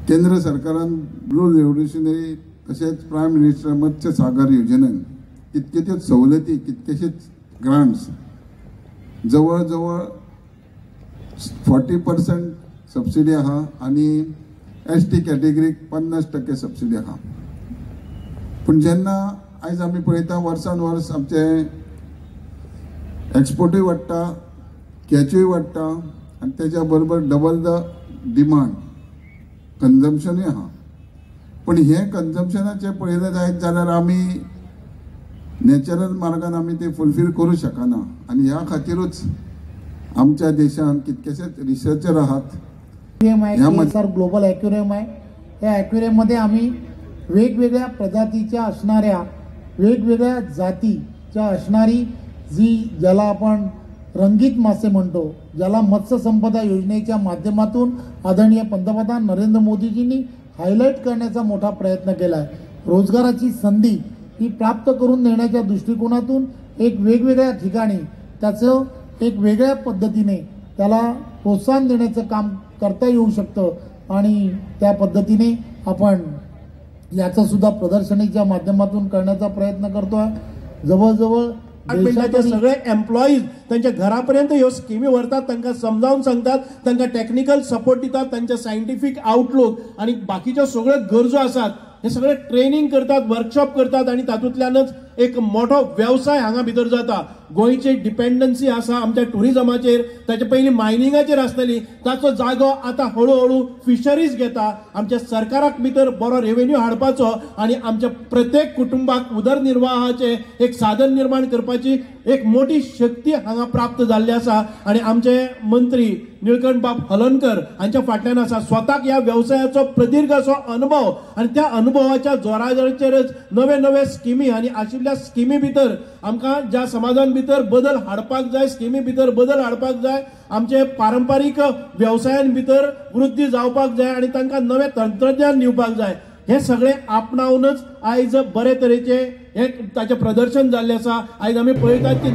केंद्र सरकारान blue revolutionary तसेच प्रायम मिनिस्टर मत्स्य सागर योजनेन कितकेशेच सवलती कितकेशेच ग्रांट्स जवळ 40% सबसिडी आहा आणि ST कॅटेगरीक 50% सबसिडी आहा। पण जेन्ना आयज आमी पळयता वर्सान वर्स आमचे एक्सपोर्टूय वाडटा, कॅचूय वाडटा आणि त्याच्या बरोबर डबल द डिमांड कंजम्पशनूय आहा। पण हे कंजम्पशनाचे पळयलें जायत जाल्यार आमी नॅचरल मार्गान आमी ते फुलफील करूं शकना आणि ह्या खातीरूच आमच्या देशात कितकेशेच रिसर्चर आहात। सर ग्लोबल ॲक्वेरियम आहे। या ॲक्वेरियममध्ये आम्ही वेगवेगळ्या प्रजातीच्या असणाऱ्या वेगवेगळ्या जातीच्या असणारी ज्याला आपण रंगीत मासे म्हणतो, ज्याला मत्स्य संपदा योजनेच्या माध्यमातून आदरणीय पंतप्रधान नरेंद्र मोदीजींनी हायलाईट करण्याचा मोठा प्रयत्न केला आहे। रोजगाराची संधी ही प्राप्त करून देण्याच्या दृष्टिकोनातून एक वेगवेगळ्या ठिकाणी त्याचं एक वेगळ्या पद्धतीने त्याला प्रोत्साहन देण्याचं काम करता येऊ शकतं आणि त्या पद्धतीने आपण याचं सुद्धा प्रदर्शनीच्या माध्यमातून करण्याचा प्रयत्न करतोय। जवळजवळ डिपार्टमेंटाचे सगळे एम्प्लॉईज त्यांच्या घरापर्यंत ह्यो स्किमी व्हरतात, तांकां समजावून सांगतात, तांकां टेक्निकल सपोर्ट दितात, तांचे सायंटिफिक आउटलुक आणि बाकीच्यो सगळ्यो गरजो आसात हे सगळे ट्रेनिंग करतात, वर्कशॉप करतात आणि तातूंतल्यानच एक मोठो व्यवसाय हांगा भितर जाता। गोंयची डिपेंडन्सी आसा आमच्या टुरिजमाचेर, ताचे पयलीं मायनिंगाचेर आसतली, ताचो जागो आता हळूहळू फिशरीज घेता। आमच्या सरकाराक भितर बरो रेव्हेन्यू हाडपाचो आणि आमच्या प्रत्येक कुटुंबाक उदरनिर्वाहाचे एक साधन निर्माण करपाची एक मोठी शक्ती हांगा प्राप्त जाल्ली आसा आणि आमचे मंत्री निळकंठ बाब हलनकर हांच्या फाटल्यान आसा। स्वताक ह्या व्यवसायाचो प्रदीर्घ असो अनुभव आणि त्या अनुभवाच्या जोराचेरच नवे स्किमी आणि आशिल्ल्या स्किमी भितर आमकां ज्या समाजान भितर बदल हाडपाक जाय, स्किमी भितर बदल हाडपाक जाय, आमचे पारंपारीक व्यवसायान भितर वृद्धी जावपाक जाय आणि तांकां नवे तंत्रज्ञान दिवपाक जाय। हे सगळे आपणावूनच आयज बरे तरेचे एक ताचे प्रदर्शन जाल्ले आसा। आयज आमी पळयतात की